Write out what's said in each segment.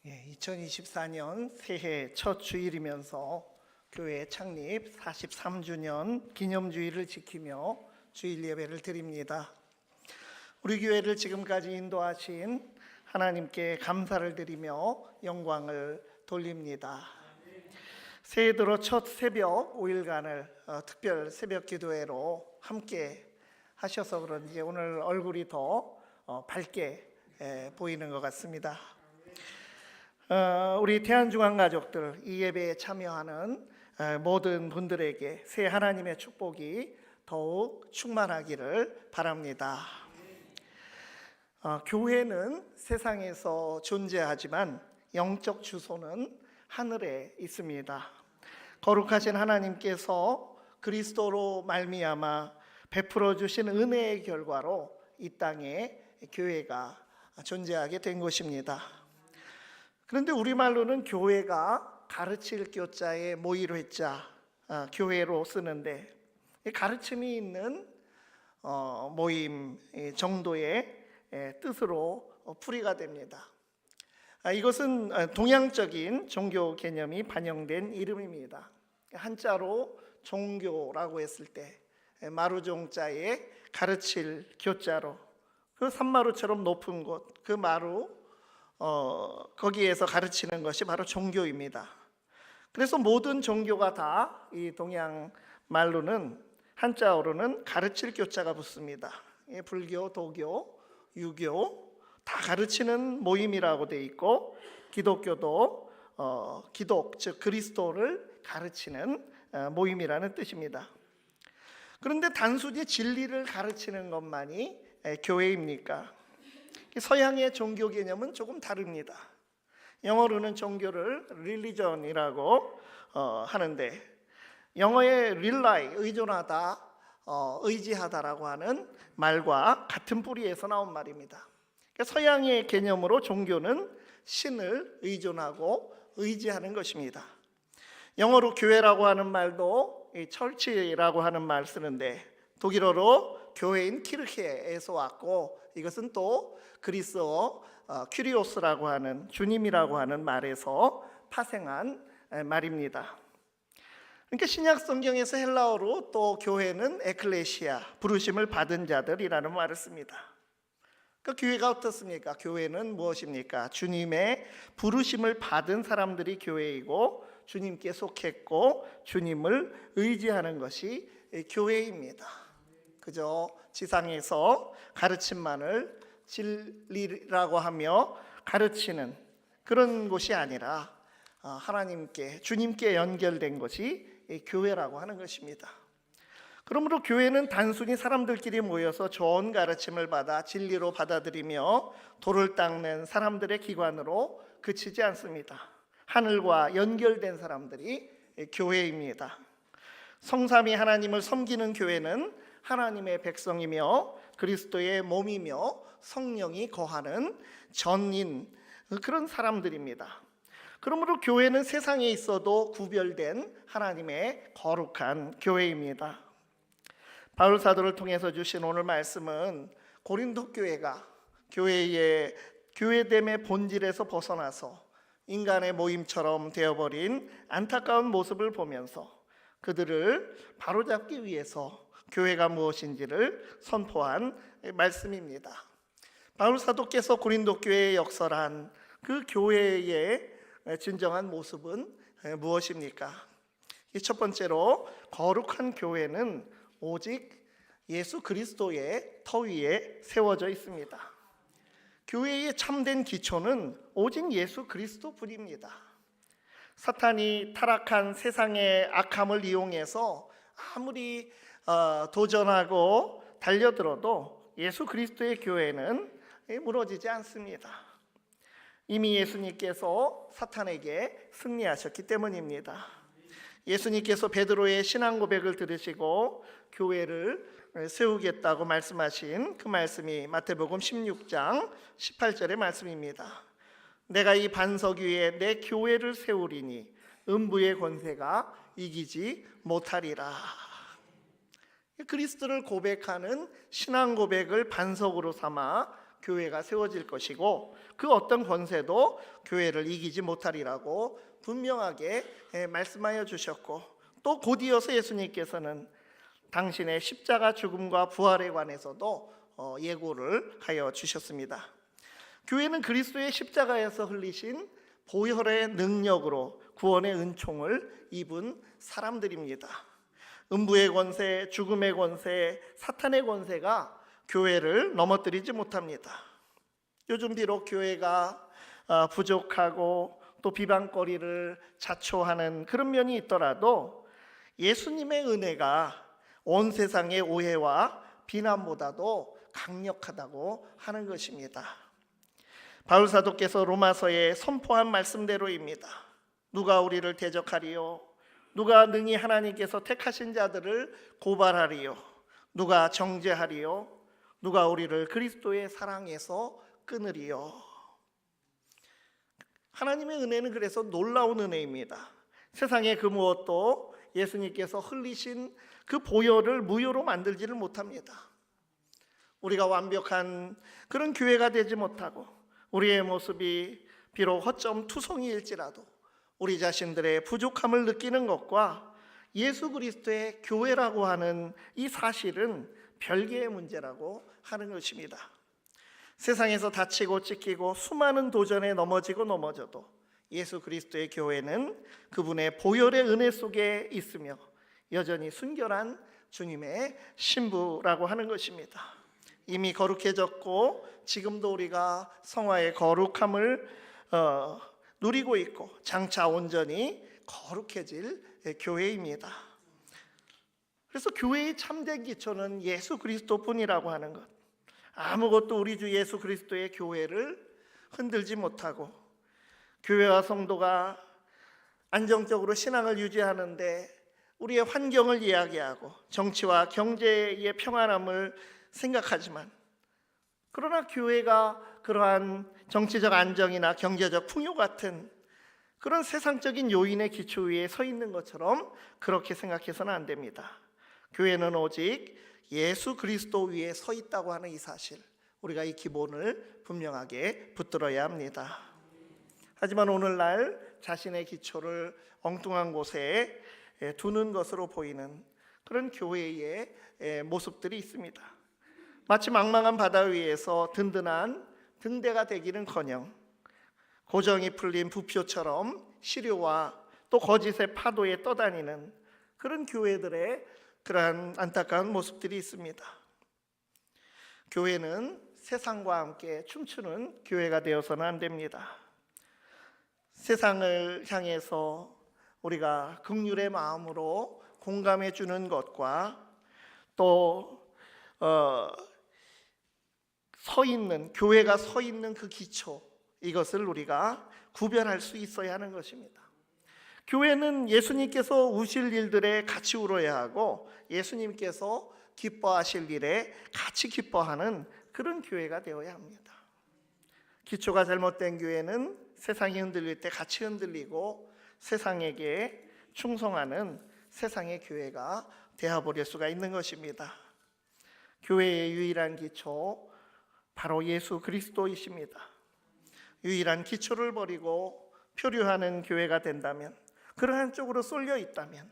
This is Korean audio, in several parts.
2024년 새해 첫 주일이면서 교회 창립 43주년 기념주일을 지키며 주일 예배를 드립니다. 우리 교회를 지금까지 인도하신 하나님께 감사를 드리며 영광을 돌립니다. 새해 들어 첫 새벽 5일간을 특별 새벽 기도회로 함께 하셔서 그런지 오늘 얼굴이 더 밝게 보이는 것 같습니다. 우리 대한중앙 가족들, 이 예배에 참여하는 모든 분들에게 새 하나님의 축복이 더욱 충만하기를 바랍니다. 교회는 세상에서 존재하지만 영적 주소는 하늘에 있습니다. 거룩하신 하나님께서 그리스도로 말미암아 베풀어 주신 은혜의 결과로 이 땅에 교회가 존재하게 된 것입니다. 그런데 우리말로는 교회가 가르칠 교자에 모이로 했자 교회로 쓰는데 가르침이 있는 모임 정도의 뜻으로 풀이가 됩니다. 이것은 동양적인 종교 개념이 반영된 이름입니다. 한자로 종교라고 했을 때 마루종자에 가르칠 교자로 그 산마루처럼 높은 곳, 그 마루 거기에서 가르치는 것이 바로 종교입니다. 그래서 모든 종교가 다 이 동양 말로는 한자어로는 가르칠 교자가 붙습니다. 불교, 도교, 유교 다 가르치는 모임이라고 돼 있고 기독교도 기독 즉 그리스도를 가르치는 모임이라는 뜻입니다. 그런데 단순히 진리를 가르치는 것만이 교회입니까? 서양의 종교 개념은 조금 다릅니다. 영어로는 종교를 religion이라고 하는데 영어의 rely, 의존하다, 의지하다라고 하는 말과 같은 뿌리에서 나온 말입니다. 서양의 개념으로 종교는 신을 의존하고 의지하는 것입니다. 영어로 교회라고 하는 말도 church라고 하는 말 쓰는데 독일어로 교회인 키르케에서 왔고 이것은 또 그리스어 큐리오스라고 하는 주님이라고 하는 말에서 파생한 말입니다. 그러니까 신약 성경에서 헬라어로 또 교회는 에클레시아, 부르심을 받은 자들이라는 말을 씁니다. 그러니까 교회가 어떻습니까? 교회는 무엇입니까? 주님의 부르심을 받은 사람들이 교회이고 주님께 속했고 주님을 의지하는 것이 교회입니다. 그저 지상에서 가르침만을 진리라고 하며 가르치는 그런 곳이 아니라 하나님께 주님께 연결된 것이 교회라고 하는 것입니다. 그러므로 교회는 단순히 사람들끼리 모여서 좋은 가르침을 받아 진리로 받아들이며 돌을 닦는 사람들의 기관으로 그치지 않습니다. 하늘과 연결된 사람들이 교회입니다. 성삼위 하나님을 섬기는 교회는 하나님의 백성이며 그리스도의 몸이며 성령이 거하는 전인 그런 사람들입니다. 그러므로 교회는 세상에 있어도 구별된 하나님의 거룩한 교회입니다. 바울 사도를 통해서 주신 오늘 말씀은 고린도 교회가 교회의 교회됨의 본질에서 벗어나서 인간의 모임처럼 되어버린 안타까운 모습을 보면서 그들을 바로잡기 위해서 교회가 무엇인지를 선포한 말씀입니다. 바울 사도께서 고린도 교회에 역설한 그 교회의 진정한 모습은 무엇입니까? 첫 번째로 거룩한 교회는 오직 예수 그리스도의 터 위에 세워져 있습니다. 교회의 참된 기초는 오직 예수 그리스도뿐입니다. 사탄이 타락한 세상의 악함을 이용해서 아무리 도전하고 달려들어도 예수 그리스도의 교회는 무너지지 않습니다. 이미 예수님께서 사탄에게 승리하셨기 때문입니다. 예수님께서 베드로의 신앙 고백을 들으시고 교회를 세우겠다고 말씀하신 그 말씀이 마태복음 16장 18절의 말씀입니다. 내가 이 반석 위에 내 교회를 세우리니 음부의 권세가 이기지 못하리라. 그리스도를 고백하는 신앙 고백을 반석으로 삼아 교회가 세워질 것이고 그 어떤 권세도 교회를 이기지 못하리라고 분명하게 말씀하여 주셨고, 또 곧이어서 예수님께서는 당신의 십자가 죽음과 부활에 관해서도 예고를 하여 주셨습니다. 교회는 그리스도의 십자가에서 흘리신 보혈의 능력으로 구원의 은총을 입은 사람들입니다. 음부의 권세, 죽음의 권세, 사탄의 권세가 교회를 넘어뜨리지 못합니다. 요즘 비록 교회가 부족하고 또 비방거리를 자초하는 그런 면이 있더라도 예수님의 은혜가 온 세상의 오해와 비난보다도 강력하다고 하는 것입니다. 바울 사도께서 로마서에 선포한 말씀대로입니다. 누가 우리를 대적하리요? 누가 능히 하나님께서 택하신 자들을 고발하리요? 누가 정죄하리요? 누가 우리를 그리스도의 사랑에서 끊으리요? 하나님의 은혜는 그래서 놀라운 은혜입니다. 세상의 그 무엇도 예수님께서 흘리신 그 보혈을 무효로 만들지를 못합니다. 우리가 완벽한 그런 교회가 되지 못하고 우리의 모습이 비록 허점 투성이일지라도 우리 자신들의 부족함을 느끼는 것과 예수 그리스도의 교회라고 하는 이 사실은 별개의 문제라고 하는 것입니다. 세상에서 다치고 찢기고 수많은 도전에 넘어져도 예수 그리스도의 교회는 그분의 보혈의 은혜 속에 있으며 여전히 순결한 주님의 신부라고 하는 것입니다. 이미 거룩해졌고 지금도 우리가 성화의 거룩함을 누리고 있고 장차 온전히 거룩해질 교회입니다. 그래서 교회의 참된 기초는 예수 그리스도뿐이라고 하는 것. 아무것도 우리 주 예수 그리스도의 교회를 흔들지 못하고 교회와 성도가 안정적으로 신앙을 유지하는데 우리의 환경을 이야기하고 정치와 경제의 평안함을 생각하지만, 그러나 교회가 그러한 정치적 안정이나 경제적 풍요 같은 그런 세상적인 요인의 기초 위에 서 있는 것처럼 그렇게 생각해서는 안 됩니다. 교회는 오직 예수 그리스도 위에 서 있다고 하는 이 사실, 우리가 이 기본을 분명하게 붙들어야 합니다. 하지만 오늘날 자신의 기초를 엉뚱한 곳에 두는 것으로 보이는 그런 교회의 모습들이 있습니다. 마치 망망한 바다 위에서 든든한 등대가 되기는커녕 고정이 풀린 부표처럼 시류와 또 거짓의 파도에 떠다니는 그런 교회들의 그러한 안타까운 모습들이 있습니다. 교회는 세상과 함께 춤추는 교회가 되어서는 안 됩니다. 세상을 향해서 우리가 긍휼의 마음으로 공감해 주는 것과 또 교회가 서 있는 그 기초, 이것을 우리가 구별할 수 있어야 하는 것입니다. 교회는 예수님께서 우실 일들에 같이 울어야 하고 예수님께서 기뻐하실 일에 같이 기뻐하는 그런 교회가 되어야 합니다. 기초가 잘못된 교회는 세상이 흔들릴 때 같이 흔들리고 세상에게 충성하는 세상의 교회가 되어버릴 수가 있는 것입니다. 교회의 유일한 기초, 바로 예수 그리스도이십니다. 유일한 기초를 버리고 표류하는 교회가 된다면, 그러한 쪽으로 쏠려 있다면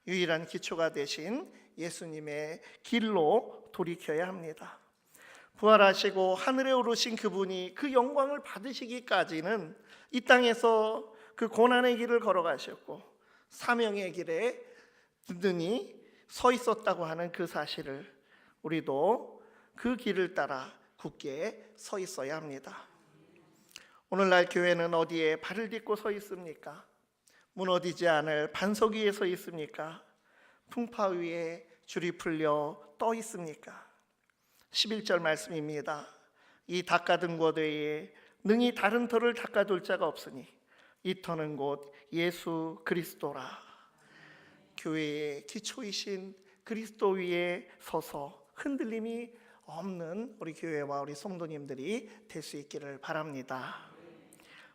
유일한 기초가 되신 예수님의 길로 돌이켜야 합니다. 부활하시고 하늘에 오르신 그분이 그 영광을 받으시기까지는 이 땅에서 그 고난의 길을 걸어가셨고 사명의 길에 든든히 서 있었다고 하는 그 사실을 우리도 그 길을 따라 굳게 서 있어야 합니다. 오늘날 교회는 어디에 발을 딛고 서 있습니까? 무너지지 않을 반석 위에 서 있습니까? 풍파 위에 줄이 풀려 떠 있습니까? 11절 말씀입니다. 이 닦아둔 곳 외에 능히 다른 터를 닦아둘 자가 없으니 이 터는 곧 예수 그리스도라. 교회의 기초이신 그리스도 위에 서서 흔들림이 없는 우리 교회와 우리 성도님들이 될 수 있기를 바랍니다.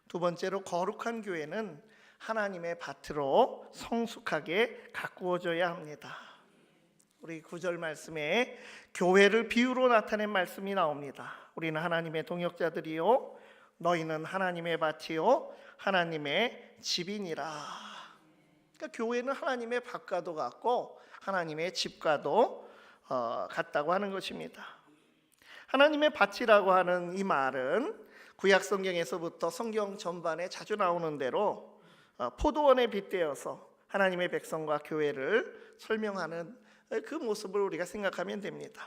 두 번째로, 거룩한 교회는 하나님의 밭으로 성숙하게 가꾸어져야 합니다. 우리 9절 말씀에 교회를 비유로 나타낸 말씀이 나옵니다. 우리는 하나님의 동역자들이요 너희는 하나님의 밭이요 하나님의 집이니라. 그러니까 교회는 하나님의 밭과도 같고 하나님의 집과도 같다고 하는 것입니다. 하나님의 밭이라고 하는 이 말은 구약 성경에서부터 성경 전반에 자주 나오는 대로 포도원에 빗대어서 하나님의 백성과 교회를 설명하는 그 모습을 우리가 생각하면 됩니다.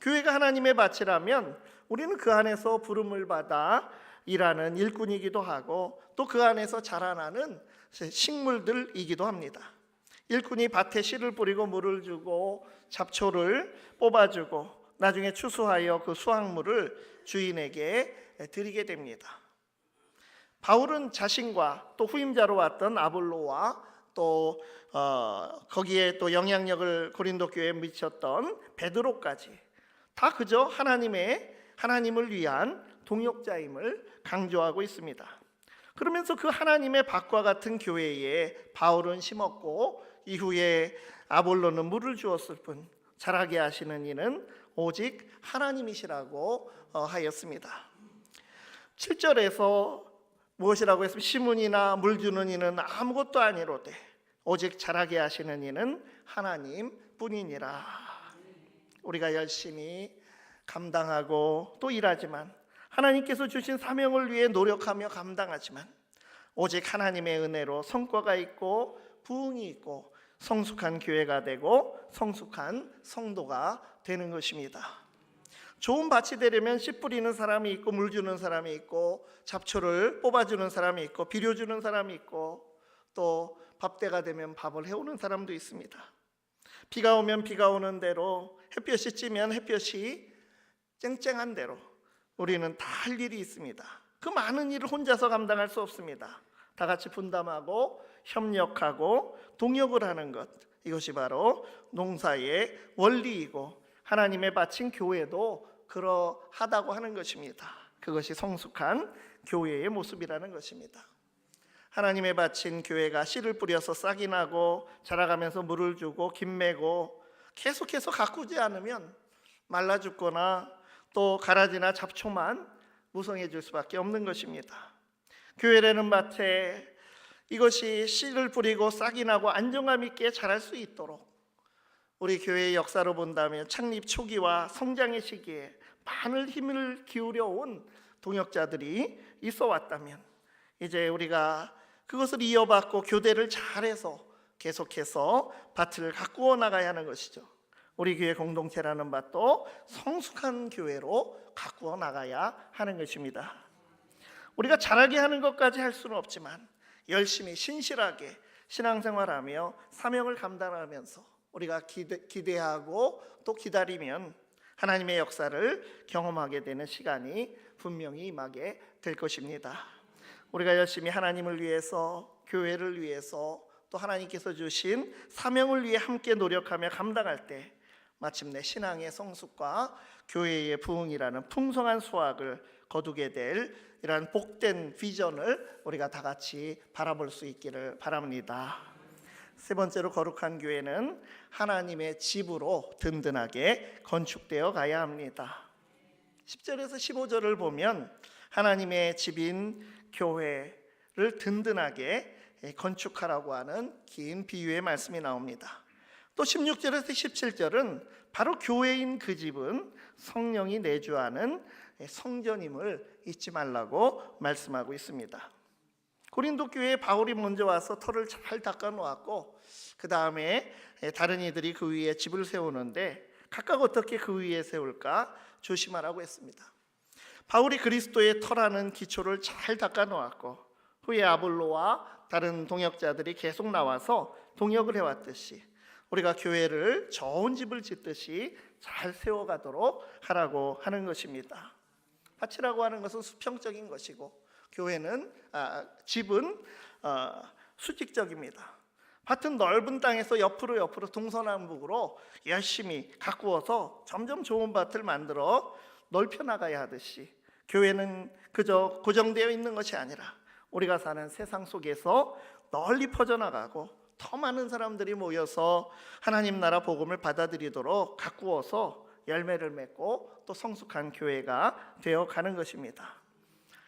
교회가 하나님의 밭이라면 우리는 그 안에서 부름을 받아 일하는 일꾼이기도 하고 또 그 안에서 자라나는 식물들이기도 합니다. 일꾼이 밭에 씨를 뿌리고 물을 주고 잡초를 뽑아주고 나중에 추수하여 그 수확물을 주인에게 드리게 됩니다. 바울은 자신과 또 후임자로 왔던 아볼로와 또 거기에 또 영향력을 고린도 교회에 미쳤던 베드로까지 다 그저 하나님을 위한 동역자임을 강조하고 있습니다. 그러면서 그 하나님의 밭과 같은 교회에 바울은 심었고 이후에 아볼로는 물을 주었을 뿐 자라게 하시는 이는 오직 하나님이시라고 하였습니다. 7절에서 무엇이라고 했으면 심은이나 물 주는 이는 아무것도 아니로되 오직 자라게 하시는 이는 하나님뿐이니라. 우리가 열심히 감당하고 또 일하지만 하나님께서 주신 사명을 위해 노력하며 감당하지만 오직 하나님의 은혜로 성과가 있고 부흥이 있고 성숙한 교회가 되고 성숙한 성도가 되는 것입니다. 좋은 밭이 되려면 씨 뿌리는 사람이 있고 물 주는 사람이 있고 잡초를 뽑아주는 사람이 있고 비료 주는 사람이 있고 또 밥때가 되면 밥을 해오는 사람도 있습니다. 비가 오면 비가 오는 대로 햇볕이 찌면 햇볕이 쨍쨍한 대로 우리는 다 할 일이 있습니다. 그 많은 일을 혼자서 감당할 수 없습니다. 다 같이 분담하고 협력하고 동역을 하는 것, 이것이 바로 농사의 원리이고 하나님의 밭인 교회도 그러하다고 하는 것입니다. 그것이 성숙한 교회의 모습이라는 것입니다. 하나님의 밭인 교회가 씨를 뿌려서 싹이 나고 자라가면서 물을 주고 김매고 계속해서 가꾸지 않으면 말라 죽거나 또 가라지나 잡초만 무성해질 수밖에 없는 것입니다. 교회라는 밭에 이것이 씨를 뿌리고 싹이 나고 안정감 있게 자랄 수 있도록 우리 교회의 역사로 본다면 창립 초기와 성장의 시기에 많은 힘을 기울여 온 동역자들이 있어 왔다면 이제 우리가 그것을 이어받고 교대를 잘해서 계속해서 밭을 가꾸어 나가야 하는 것이죠. 우리 교회 공동체라는 밭도 성숙한 교회로 가꾸어 나가야 하는 것입니다. 우리가 잘하게 하는 것까지 할 수는 없지만 열심히 신실하게 신앙생활하며 사명을 감당하면서 우리가 기대하고 또 기다리면 하나님의 역사를 경험하게 되는 시간이 분명히 임하게 될 것입니다. 우리가 열심히 하나님을 위해서 교회를 위해서 또 하나님께서 주신 사명을 위해 함께 노력하며 감당할 때 마침내 신앙의 성숙과 교회의 부흥이라는 풍성한 수확을 거두게 될 이러한 복된 비전을 우리가 다 같이 바라볼 수 있기를 바랍니다. 세 번째로 거룩한 교회는 하나님의 집으로 든든하게 건축되어 가야 합니다. 10절에서 15절을 보면 하나님의 집인 교회를 든든하게 건축하라고 하는 긴 비유의 말씀이 나옵니다. 또 16절에서 17절은 바로 교회인 그 집은 성령이 내주하는 성전임을 잊지 말라고 말씀하고 있습니다. 고린도 교회에 바울이 먼저 와서 터를 잘 닦아 놓았고 그 다음에 다른 이들이 그 위에 집을 세우는데 각각 어떻게 그 위에 세울까 조심하라고 했습니다. 바울이 그리스도의 터라는 기초를 잘 닦아 놓았고 후에 아볼로와 다른 동역자들이 계속 나와서 동역을 해왔듯이 우리가 교회를 좋은 집을 짓듯이 잘 세워가도록 하라고 하는 것입니다. 밭이라고 하는 것은 수평적인 것이고 교회는 집은 수직적입니다. 밭은 넓은 땅에서 옆으로 동서남북으로 열심히 가꾸어서 점점 좋은 밭을 만들어 넓혀 나가야 하듯이 교회는 그저 고정되어 있는 것이 아니라 우리가 사는 세상 속에서 널리 퍼져나가고 더 많은 사람들이 모여서 하나님 나라 복음을 받아들이도록 가꾸어서 열매를 맺고 또 성숙한 교회가 되어가는 것입니다.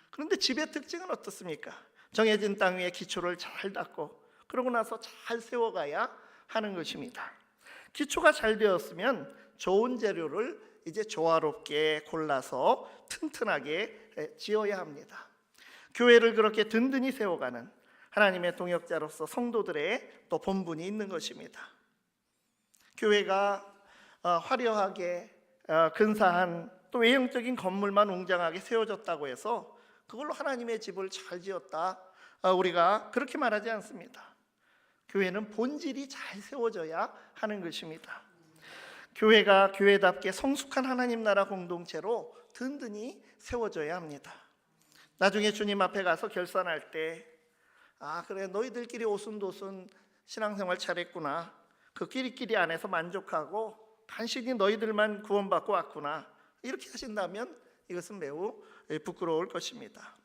그런데 집의 특징은 어떻습니까? 정해진 땅 위에 기초를 잘 닦고 그러고 나서 잘 세워가야 하는 것입니다. 기초가 잘 되었으면 좋은 재료를 이제 조화롭게 골라서 튼튼하게 지어야 합니다. 교회를 그렇게 든든히 세워가는 하나님의 동역자로서 성도들의 또 본분이 있는 것입니다. 교회가 화려하게 근사한 또 외형적인 건물만 웅장하게 세워졌다고 해서 그걸로 하나님의 집을 잘 지었다, 우리가 그렇게 말하지 않습니다. 교회는 본질이 잘 세워져야 하는 것입니다. 교회가 교회답게 성숙한 하나님 나라 공동체로 든든히 세워져야 합니다. 나중에 주님 앞에 가서 결산할 때 그래 너희들끼리 오순도순 신앙생활 잘했구나, 그 끼리끼리 안에서 만족하고 간신히 너희들만 구원받고 왔구나, 이렇게 하신다면 이것은 매우 부끄러울 것입니다.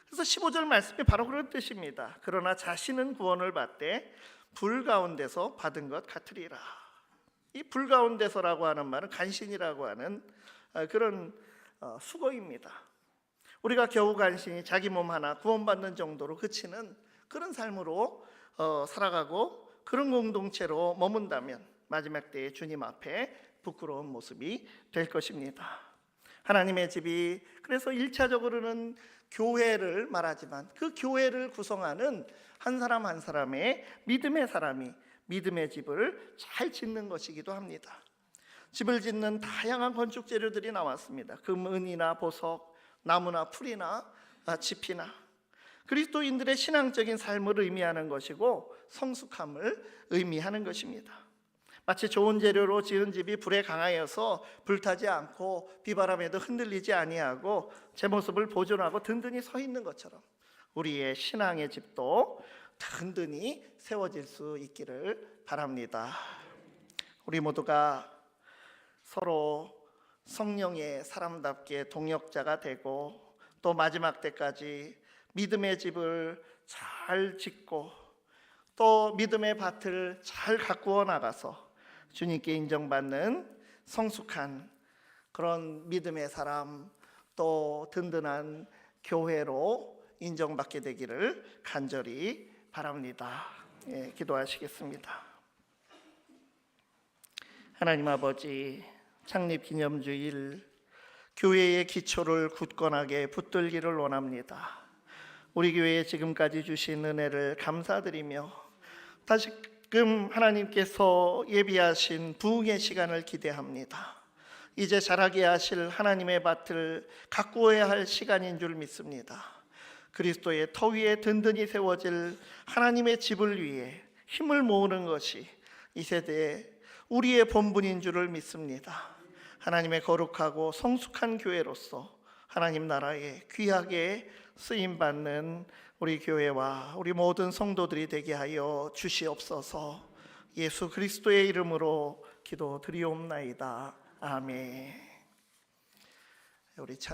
그래서 15절 말씀이 바로 그런 뜻입니다. 그러나 자신은 구원을 받되 불 가운데서 받은 것 같으리라. 이 불 가운데서라고 하는 말은 간신이라고 하는 그런 수고입니다. 우리가 겨우 간신히 자기 몸 하나 구원받는 정도로 그치는 그런 삶으로 살아가고 그런 공동체로 머문다면 마지막 때에 주님 앞에 부끄러운 모습이 될 것입니다. 하나님의 집이 그래서 1차적으로는 교회를 말하지만 그 교회를 구성하는 한 사람 한 사람의 믿음의 사람이 믿음의 집을 잘 짓는 것이기도 합니다. 집을 짓는 다양한 건축 재료들이 나왔습니다. 금, 은이나 보석, 나무나 풀이나 지피나 그리스도인들의 신앙적인 삶을 의미하는 것이고 성숙함을 의미하는 것입니다. 마치 좋은 재료로 지은 집이 불에 강하여서 불타지 않고 비바람에도 흔들리지 아니하고 제 모습을 보존하고 든든히 서 있는 것처럼 우리의 신앙의 집도 든든히 세워질 수 있기를 바랍니다. 우리 모두가 서로 성령의 사람답게 동역자가 되고 또 마지막 때까지 믿음의 집을 잘 짓고 또 믿음의 밭을 잘 가꾸어 나가서 주님께 인정받는 성숙한 그런 믿음의 사람 또 든든한 교회로 인정받게 되기를 간절히 바랍니다. 기도하시겠습니다. 하나님 아버지, 창립기념주일 교회의 기초를 굳건하게 붙들기를 원합니다. 우리 교회에 지금까지 주신 은혜를 감사드리며 다시금 하나님께서 예비하신 부흥의 시간을 기대합니다. 이제 자라게 하실 하나님의 밭을 가꾸어야 할 시간인 줄 믿습니다. 그리스도의 터 위에 든든히 세워질 하나님의 집을 위해 힘을 모으는 것이 이 세대의 우리의 본분인 줄을 믿습니다. 하나님의 거룩하고 성숙한 교회로서 하나님 나라에 귀하게 쓰임받는 우리 교회와 우리 모든 성도들이 되게 하여 주시옵소서. 예수 그리스도의 이름으로 기도드리옵나이다. 아멘. 우리 찬